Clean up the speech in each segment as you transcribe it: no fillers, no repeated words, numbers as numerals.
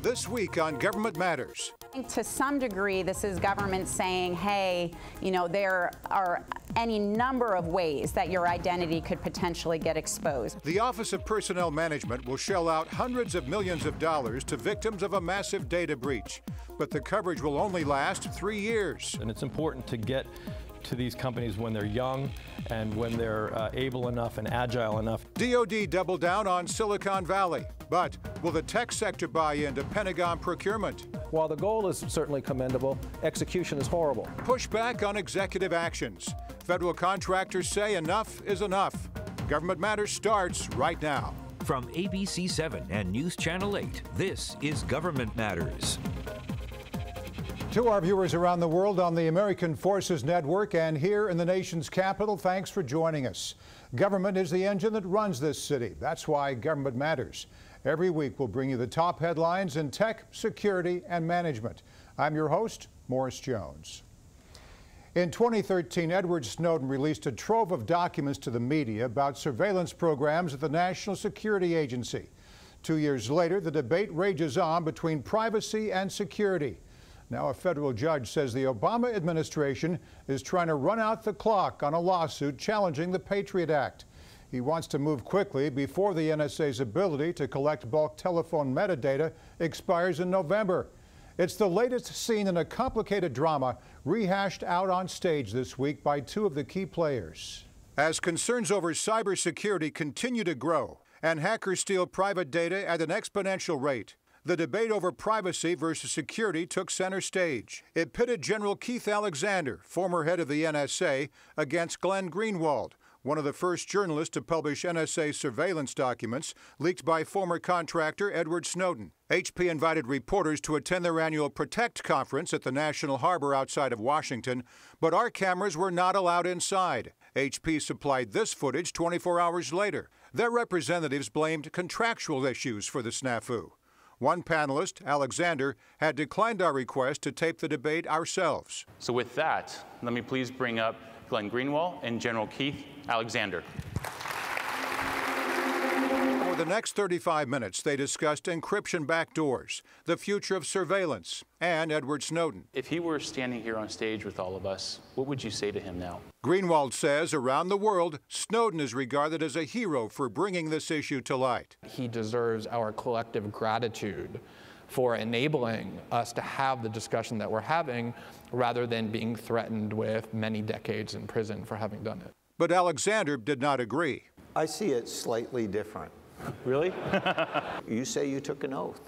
This week on Government Matters. To some degree, this is government saying, hey, you know, there are any number of ways that your identity could potentially get exposed. The Office of Personnel Management will shell out hundreds of millions of dollars to victims of a massive data breach. But the coverage will only last 3 years. And it's important to get to these companies when they're young and when they're able enough and agile enough. DoD doubled down on Silicon Valley. But will the tech sector buy into Pentagon procurement? While the goal is certainly commendable, execution is horrible. Pushback on executive actions. Federal contractors say enough is enough. Government Matters starts right now. From ABC 7 and News Channel 8, this is Government Matters. To our viewers around the world on the American Forces Network and here in the nation's capital, thanks for joining us. Government is the engine that runs this city. That's why Government Matters. Every week we'll bring you the top headlines in tech, security, and management. I'm your host, Morris Jones. In 2013, Edward Snowden released a trove of documents to the media about surveillance programs at the National Security Agency. 2 years later, the debate rages on between privacy and security. Now a federal judge says the Obama administration is trying to run out the clock on a lawsuit challenging the Patriot Act. He wants to move quickly before the NSA's ability to collect bulk telephone metadata expires in November. It's the latest scene in a complicated drama rehashed out on stage this week by two of the key players. As concerns over cybersecurity continue to grow and hackers steal private data at an exponential rate, the debate over privacy versus security took center stage. It pitted General Keith Alexander, former head of the NSA, against Glenn Greenwald, one of the first journalists to publish NSA surveillance documents leaked by former contractor Edward Snowden. HP invited reporters to attend their annual Protect conference at the National Harbor outside of Washington, but our cameras were not allowed inside. HP supplied this footage 24 hours later. Their representatives blamed contractual issues for the snafu. One panelist, Alexander, had declined our request to tape the debate ourselves. So with that, let me please bring up Glenn Greenwald and General Keith Alexander. For the next 35 minutes, they discussed encryption backdoors, the future of surveillance, and Edward Snowden. If he were standing here on stage with all of us, what would you say to him now? Greenwald says around the world, Snowden is regarded as a hero for bringing this issue to light. He deserves our collective gratitude for enabling us to have the discussion that we're having rather than being threatened with many decades in prison for having done it. But Alexander did not agree. I see it slightly different. Really? You say you took an oath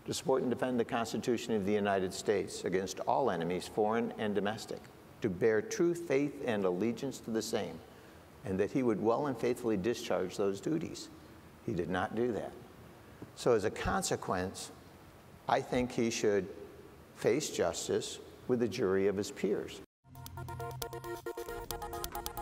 to support and defend the Constitution of the United States against all enemies, foreign and domestic, to bear true faith and allegiance to the same, and that he would well and faithfully discharge those duties. He did not do that. So as a consequence, I think he should face justice with a jury of his peers.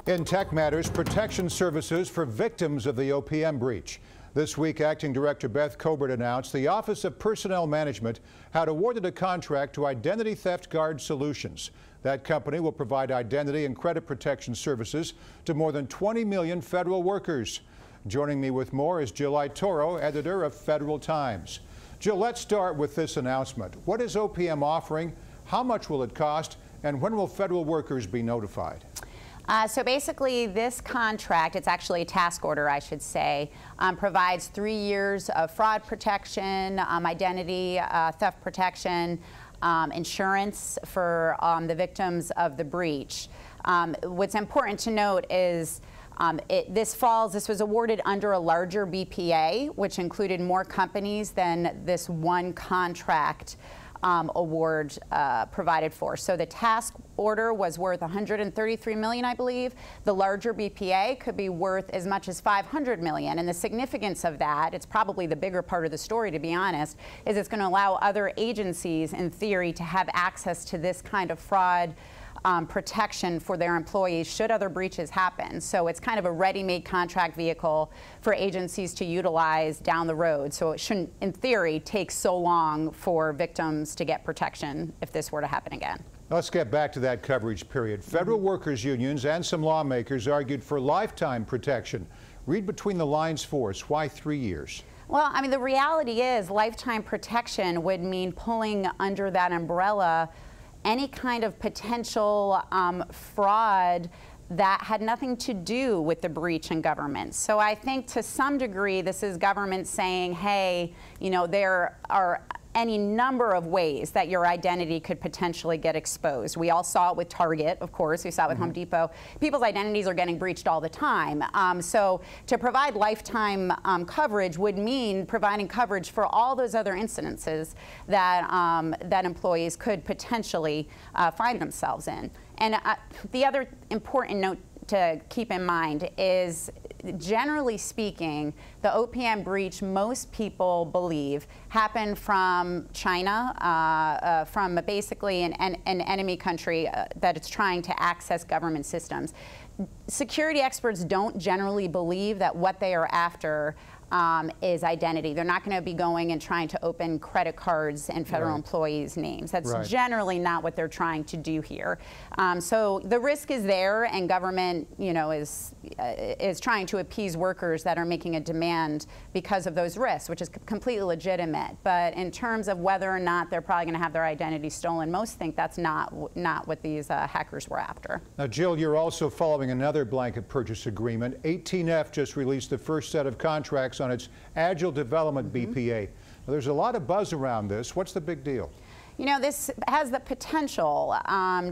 In Tech Matters, protection services for victims of the OPM breach. This week, Acting Director Beth Colbert announced the Office of Personnel Management had awarded a contract to Identity Theft Guard Solutions. That company will provide identity and credit protection services to more than 20 million federal workers. Joining me with more is Jill Aitoro, editor of Federal Times. Jill, let's start with this announcement. What is OPM offering? How much will it cost? And when will federal workers be notified? So basically this contract, it's actually a task order I should say, provides 3 years of fraud protection, identity theft protection, insurance for the victims of the breach. What's important to note is this was awarded under a larger BPA, which included more companies than this one contract award provided for. So the task order was worth $133 million, I believe. The larger BPA could be worth as much as $500 million. And the significance of that, it's probably the bigger part of the story, to be honest, is it's going to allow other agencies, in theory, to have access to this kind of fraud protection for their employees should other breaches happen. So it's kind of a ready-made contract vehicle for agencies to utilize down the road. So it shouldn't, in theory, take so long for victims to get protection if this were to happen again. Let's get back to that coverage period. Federal workers unions and some lawmakers argued for lifetime protection. Read between the lines for us. Why 3 years? Well, I mean, the reality is lifetime protection would mean pulling under that umbrella any kind of potential fraud that had nothing to do with the breach in government. So I think to some degree this is government saying, hey, you know, there are any number of ways that your identity could potentially get exposed. We all saw it with Target, of course. We saw it with Home Depot. People's identities are getting breached all the time. So to provide lifetime coverage would mean providing coverage for all those other incidences that, that employees could potentially find themselves in. And the other important note to keep in mind is, generally speaking, the OPM breach, most people believe, happened from China, from basically an enemy country that it's trying to access government systems. Security experts don't generally believe that what they are after is identity. They're not going to be going and trying to open credit cards in federal employees' names. That's generally not what they're trying to do here. So the risk is there, and government, you know, is trying to appease workers that are making a demand because of those risks, which is completely legitimate. But in terms of whether or not they're probably going to have their identity stolen, most think that's not what these hackers were after. Now, Jill, you're also following another blanket purchase agreement. 18F just released the first set of contracts on its Agile Development BPA. Now, there's a lot of buzz around this. What's the big deal? You know, this has the potential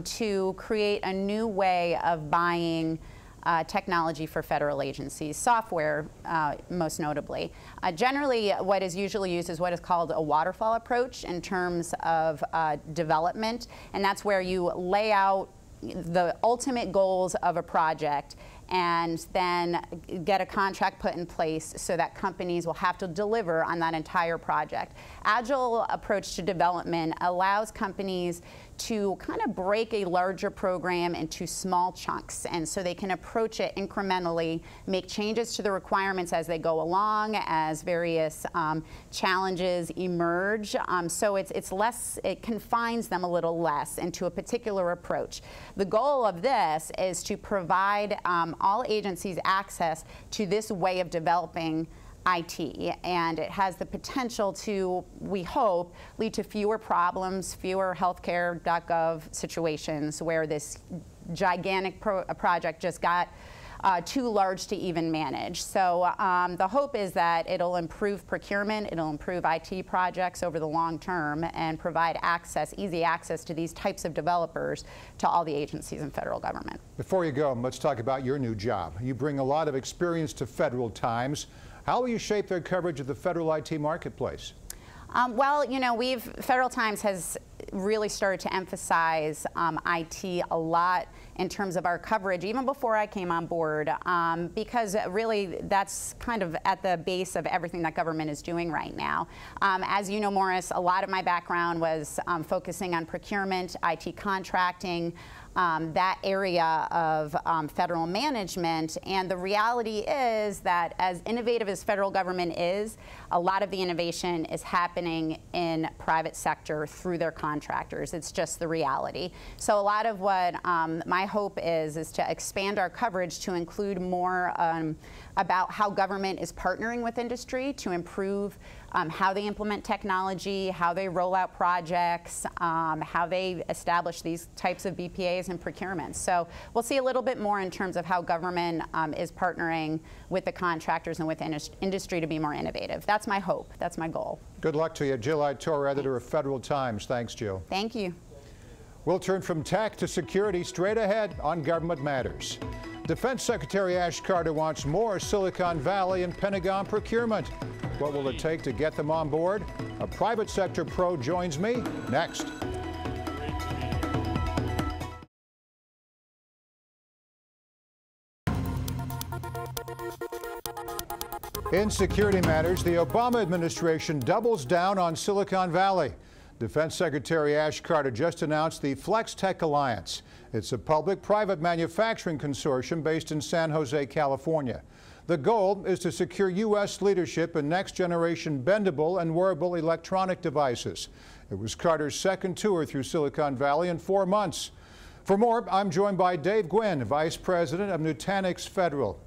to create a new way of buying technology for federal agencies, software most notably. Generally, what is usually used is what is called a waterfall approach in terms of development, and that's where you lay out the ultimate goals of a project and then get a contract put in place so that companies will have to deliver on that entire project. Agile approach to development allows companies to kind of break a larger program into small chunks, and so they can approach it incrementally, make changes to the requirements as they go along, as various challenges emerge. So it confines them a little less into a particular approach. The goal of this is to provide all agencies access to this way of developing IT, and it has the potential to, we hope, lead to fewer problems, fewer healthcare.gov situations where this gigantic project just got too large to even manage. So the hope is that it'll improve procurement, it'll improve IT projects over the long term, and provide access, easy access to these types of developers to all the agencies in federal government. Before you go, let's talk about your new job. You bring a lot of experience to Federal Times. How will you shape their coverage of the federal IT marketplace? Well, you know, Federal Times has really started to emphasize IT a lot in terms of our coverage, even before I came on board, because really that's kind of at the base of everything that government is doing right now. As you know, Morris, a lot of my background was focusing on procurement, IT contracting, that area of federal management, and the reality is that as innovative as federal government is, a lot of the innovation is happening in private sector through their contractors. It's just the reality. So a lot of what my hope is to expand our coverage to include more about how government is partnering with industry to improve how they implement technology, how they roll out projects, how they establish these types of BPAs and procurements. So we'll see a little bit more in terms of how government is partnering with the contractors and with industry to be more innovative. That's my hope. That's my goal. Good luck to you. Jill Aitoro, editor of Federal Times. Thanks, Jill. Thank you. We'll turn from tech to security straight ahead on Government Matters. Defense Secretary Ash Carter wants more Silicon Valley and Pentagon procurement. What will it take to get them on board? A private sector pro joins me next. In security matters, the Obama administration doubles down on Silicon Valley. Defense Secretary Ash Carter just announced the Flex Tech Alliance. It's a public-private manufacturing consortium based in San Jose, California. The goal is to secure U.S. leadership in next-generation bendable and wearable electronic devices. It was Carter's second tour through Silicon Valley in 4 months. For more, I'm joined by Dave Gwyn, Vice President of Nutanix Federal.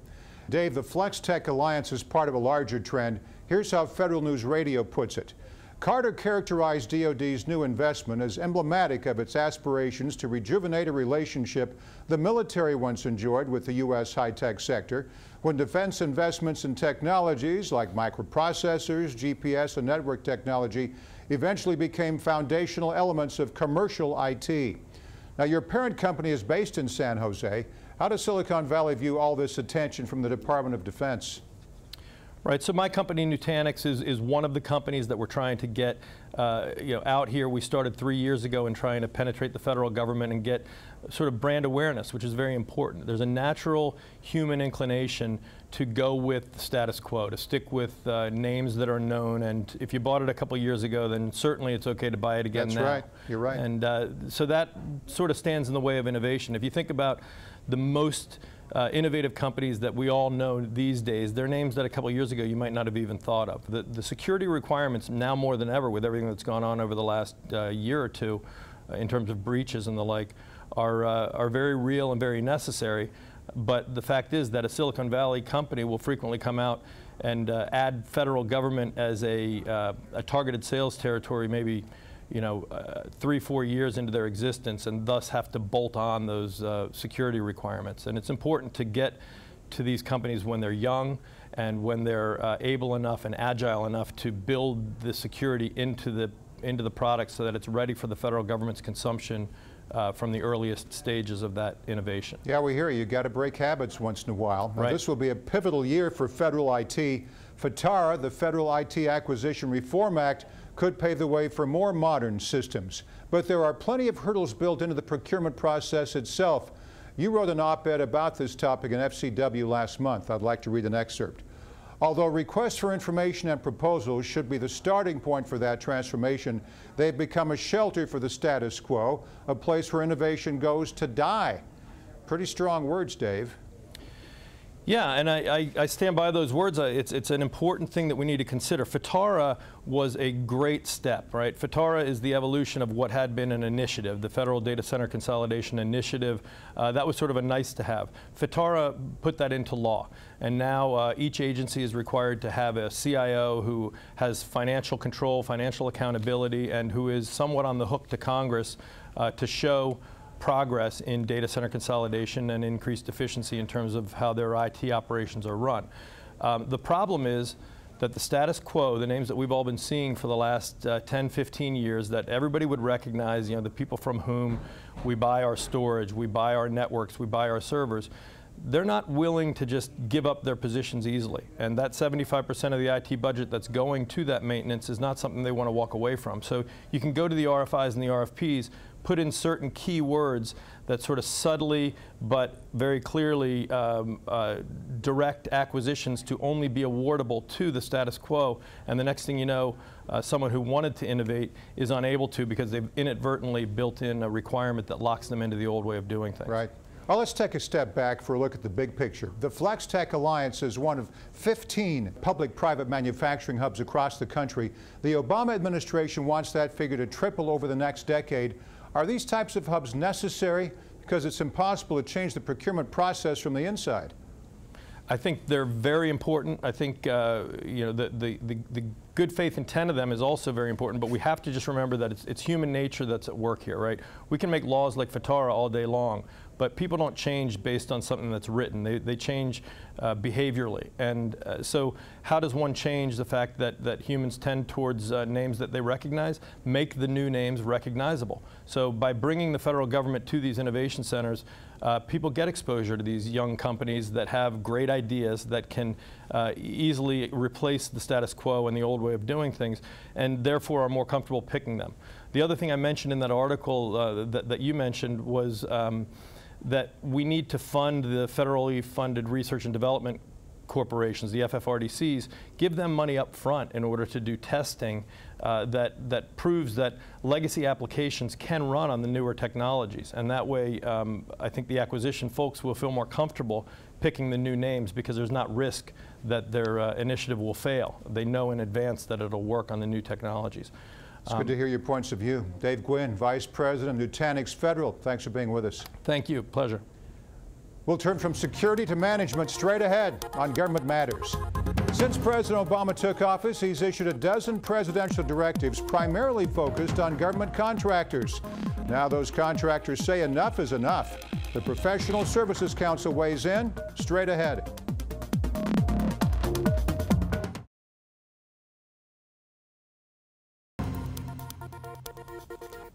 Dave, the Flex Tech Alliance is part of a larger trend. Here's how Federal News Radio puts it. Carter characterized DoD's new investment as emblematic of its aspirations to rejuvenate a relationship the military once enjoyed with the U.S. high-tech sector, when defense investments in technologies like microprocessors, GPS, and network technology eventually became foundational elements of commercial IT. Now, your parent company is based in San Jose. How does Silicon Valley view all this attention from the Department of Defense? Right, so my company, Nutanix, is one of the companies that we're trying to get out here. We started 3 years ago in trying to penetrate the federal government and get sort of brand awareness, which is very important. There's a natural human inclination to go with the status quo, to stick with names that are known, and if you bought it a couple years ago, then certainly it's okay to buy it again now. That's right, you're right. And so that sort of stands in the way of innovation. If you think about the most innovative companies that we all know these days, they're names that a couple years ago you might not have even thought of. The security requirements now more than ever, with everything that's gone on over the last year or two in terms of breaches and the like, are very real and very necessary. But the fact is that a Silicon Valley company will frequently come out and add federal government as a targeted sales territory, maybe 3-4 years into their existence, and thus have to bolt on those security requirements. And it's important to get to these companies when they're young and when they're able enough and agile enough to build the security into the product so that it's ready for the federal government's consumption from the earliest stages of that innovation. Yeah, we hear you. You've got to break habits once in a while. Now, right. This will be a pivotal year for federal IT. FITARA, the Federal IT Acquisition Reform Act, could pave the way for more modern systems. But there are plenty of hurdles built into the procurement process itself. You wrote an op-ed about this topic in FCW last month. I'd like to read an excerpt. Although requests for information and proposals should be the starting point for that transformation, they've become a shelter for the status quo, a place where innovation goes to die. Pretty strong words, Dave. Yeah, and I stand by those words. It's an important thing that we need to consider. FITARA was a great step, right? FITARA is the evolution of what had been an initiative, the Federal Data Center Consolidation Initiative. That was sort of a nice to have. FITARA put that into law, and now each agency is required to have a CIO who has financial control, financial accountability, and who is somewhat on the hook to Congress to show progress in data center consolidation and increased efficiency in terms of how their IT operations are run. The problem is that the status quo, the names that we've all been seeing for the last 10, 15 years, that everybody would recognize, the people from whom we buy our storage, we buy our networks, we buy our servers, they're not willing to just give up their positions easily. And that 75% of the IT budget that's going to that maintenance is not something they want to walk away from. So you can go to the RFIs and the RFPs, put in certain key words that sort of subtly but very clearly direct acquisitions to only be awardable to the status quo, and the next thing you know, someone who wanted to innovate is unable to because they've inadvertently built in a requirement that locks them into the old way of doing things. Right. Well, let's take a step back for a look at the big picture. The Flex Tech Alliance is one of 15 public-private manufacturing hubs across the country. The Obama administration wants that figure to triple over the next decade. Are these types of hubs necessary? Because it's impossible to change the procurement process from the inside. I think they're very important. I think the good faith intent of them is also very important, but we have to just remember that it's human nature that's at work here, right? We can make laws like FITARA all day long, but people don't change based on something that's written. They change behaviorally. And so how does one change the fact that humans tend towards names that they recognize? Make the new names recognizable. So by bringing the federal government to these innovation centers, people get exposure to these young companies that have great ideas that can easily replace the status quo and the old way of doing things, and therefore are more comfortable picking them. The other thing I mentioned in that article that you mentioned was that we need to fund the federally funded research and development corporations, the FFRDCs, give them money up front in order to do testing that proves that legacy applications can run on the newer technologies. And that way, I think the acquisition folks will feel more comfortable picking the new names because there's not risk that their initiative will fail. They know in advance that it'll work on the new technologies. It's good to hear your points of view. Dave Gwyn, Vice President, Nutanix Federal. Thanks for being with us. Thank you. Pleasure. We'll turn from security to management straight ahead on Government Matters. Since President Obama took office, he's issued a dozen presidential directives primarily focused on government contractors. Now those contractors say enough is enough. The Professional Services Council weighs in straight ahead.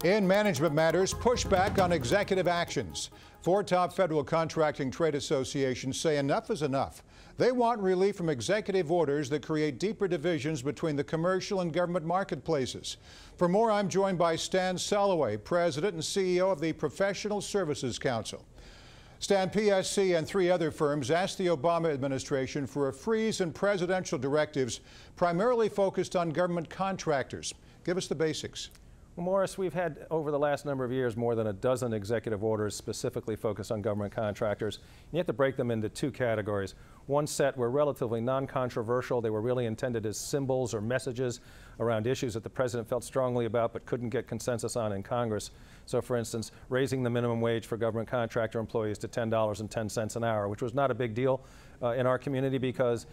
In management matters, pushback on executive actions. Four top federal contracting trade associations say enough is enough. They want relief from executive orders that create deeper divisions between the commercial and government marketplaces. For more, I'm joined by Stan Soloway, President and CEO of the Professional Services Council. Stan, PSC and three other firms asked the Obama administration for a freeze in presidential directives primarily focused on government contractors. Give us the basics. Well, Morris, we've had over the last number of years more than a dozen executive orders specifically focused on government contractors. You have to break them into two categories. One set were relatively non-controversial. They were really intended as symbols or messages around issues that the president felt strongly about but couldn't get consensus on in Congress. So, for instance, raising the minimum wage for government contractor employees to $10.10 an hour, which was not a big deal in our community because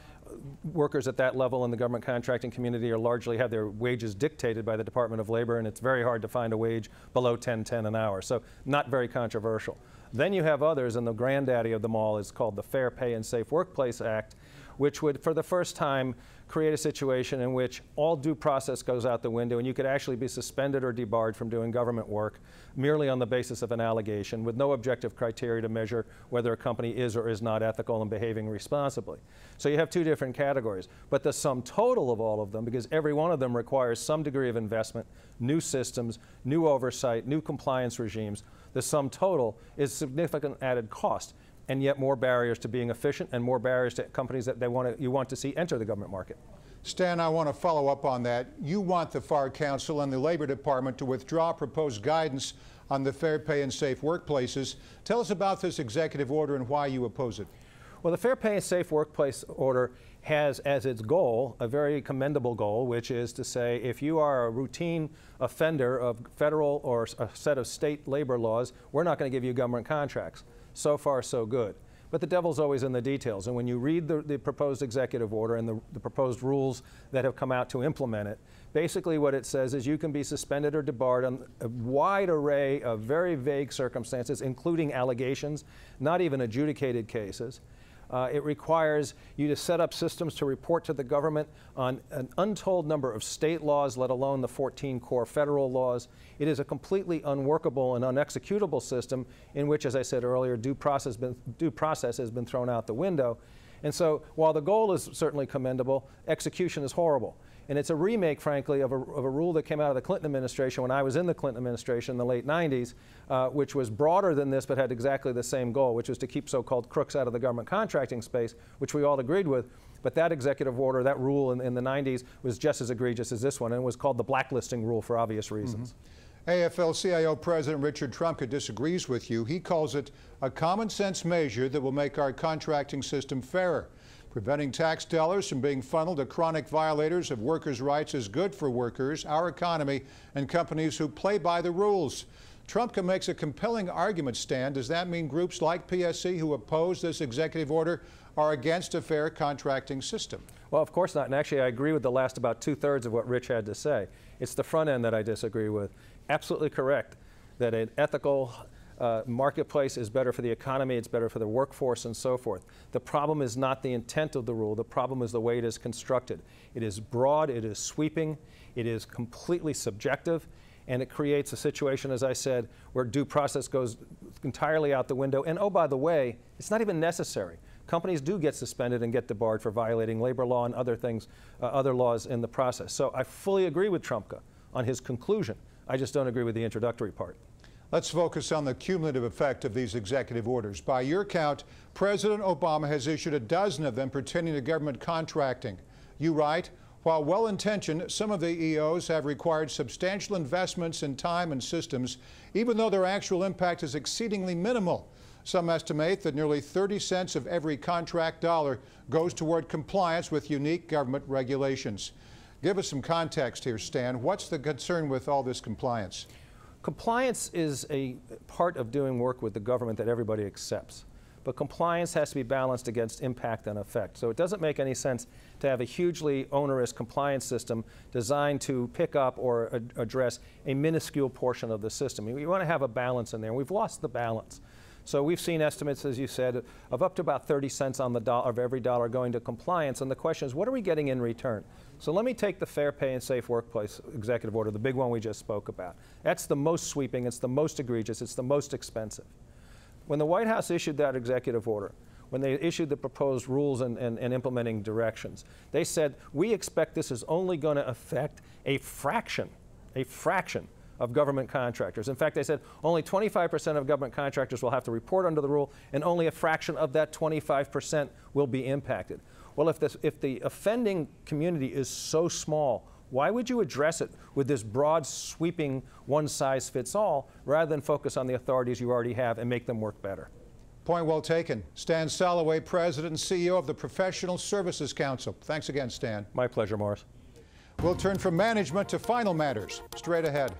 workers at that level in the government contracting community are largely have their wages dictated by the Department of Labor, and it's very hard to find a wage below $10.10 an hour. So not very controversial. Then you have others, and the granddaddy of them all is called the Fair Pay and Safe Workplace Act, which would, for the first time, create a situation in which all due process goes out the window and you could actually be suspended or debarred from doing government work merely on the basis of an allegation with no objective criteria to measure whether a company is or is not ethical and behaving responsibly. So you have two different categories. But the sum total of all of them, because every one of them requires some degree of investment, new systems, new oversight, new compliance regimes, the sum total is significant added cost, and yet more barriers to being efficient and more barriers to companies that you want to see enter the government market. Stan, I want to follow up on that. You want the FAR Council and the Labor Department to withdraw proposed guidance on the Fair Pay and Safe Workplaces. Tell us about this executive order and why you oppose it. Well, the Fair Pay and Safe Workplace order has as its goal a very commendable goal, which is to say if you are a routine offender of federal or a set of state labor laws, we're not going to give you government contracts. So far, so good. But the devil's always in the details. And when you read the proposed executive order and the proposed rules that have come out to implement it, basically what it says is you can be suspended or debarred on a wide array of very vague circumstances, including allegations, not even adjudicated cases. It requires you to set up systems to report to the government on an untold number of state laws, let alone the 14 core federal laws. It is a completely unworkable and unexecutable system in which, as I said earlier, due process has been thrown out the window. And so while the goal is certainly commendable, execution is horrible. And it's a remake, frankly, of a rule that came out of the Clinton administration when I was in the Clinton administration in the late 90s, which was broader than this but had exactly the same goal, which was to keep so-called crooks out of the government contracting space, which we all agreed with. But that executive order, that rule in the 90s, was just as egregious as this one, and was called the blacklisting rule for obvious reasons. AFL-CIO President Richard Trumka disagrees with you. He calls it a common-sense measure that will make our contracting system fairer. Preventing tax dollars from being funneled to chronic violators of workers' rights is good for workers, our economy, and companies who play by the rules. Trumka makes a compelling argument, Stan. Does that mean groups like PSC who oppose this executive order are against a fair contracting system? Well, of course not. And actually, I agree with the last about two-thirds of what Rich had to say. It's the front end that I disagree with. Absolutely correct that an ethical marketplace is better for the economy, it's better for the workforce, and so forth. The problem is not the intent of the rule. The problem is the way it is constructed. It is broad, it is sweeping, it is completely subjective, and it creates a situation, as I said, where due process goes entirely out the window. And oh, by the way, it's not even necessary. Companies do get suspended and get debarred for violating labor law and other things, other laws in the process. So I fully agree with Trumka on his conclusion. I just don't agree with the introductory part. Let's focus on the cumulative effect of these executive orders. By your count, President Obama has issued a dozen of them pertaining to government contracting. You write, while well-intentioned, some of the EOs have required substantial investments in time and systems, even though their actual impact is exceedingly minimal. Some estimate that nearly 30 cents of every contract dollar goes toward compliance with unique government regulations. Give us some context here, Stan. What's the concern with all this compliance? Compliance is a part of doing work with the government that everybody accepts. but compliance has to be balanced against impact and effect. So it doesn't make any sense to have a hugely onerous compliance system designed to pick up or address a minuscule portion of the system. We want to have a balance in there, and we've lost the balance. So we've seen estimates, as you said, of up to about 30 cents on the dollar of every dollar going to compliance, and the question is, what are we getting in return? So let me take the Fair Pay and Safe Workplace Executive Order, the big one we just spoke about. That's the most sweeping, it's the most egregious, it's the most expensive. When the White House issued that executive order, when they issued the proposed rules and implementing directions, they said, we expect this is only going to affect a fraction of government contractors. In fact, they said only 25% of government contractors will have to report under the rule, and only a fraction of that 25% will be impacted. Well, if the offending community is so small, why would you address it with this broad, sweeping, one-size-fits-all, rather than focus on the authorities you already have and make them work better? Point well taken. Stan Soloway, President and CEO of the Professional Services Council. Thanks again, Stan. My pleasure, Morris. We'll turn from management to final matters. Straight ahead.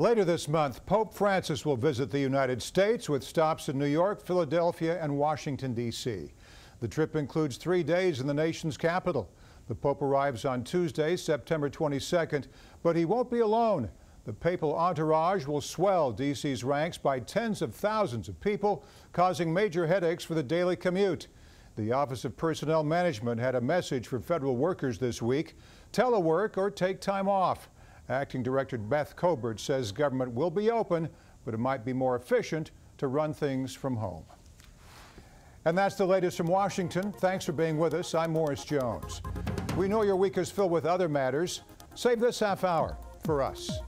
Later this month, Pope Francis will visit the United States with stops in New York, Philadelphia, and Washington, D.C. The trip includes 3 days in the nation's capital. The Pope arrives on Tuesday, September 22nd, but he won't be alone. The papal entourage will swell D.C.'s ranks by tens of thousands of people, causing major headaches for the daily commute. The Office of Personnel Management had a message for federal workers this week: telework or take time off. Acting Director Beth Cobert says government will be open, but it might be more efficient to run things from home. And that's the latest from Washington. Thanks for being with us. I'm Morris Jones. We know your week is filled with other matters. Save this half hour for us.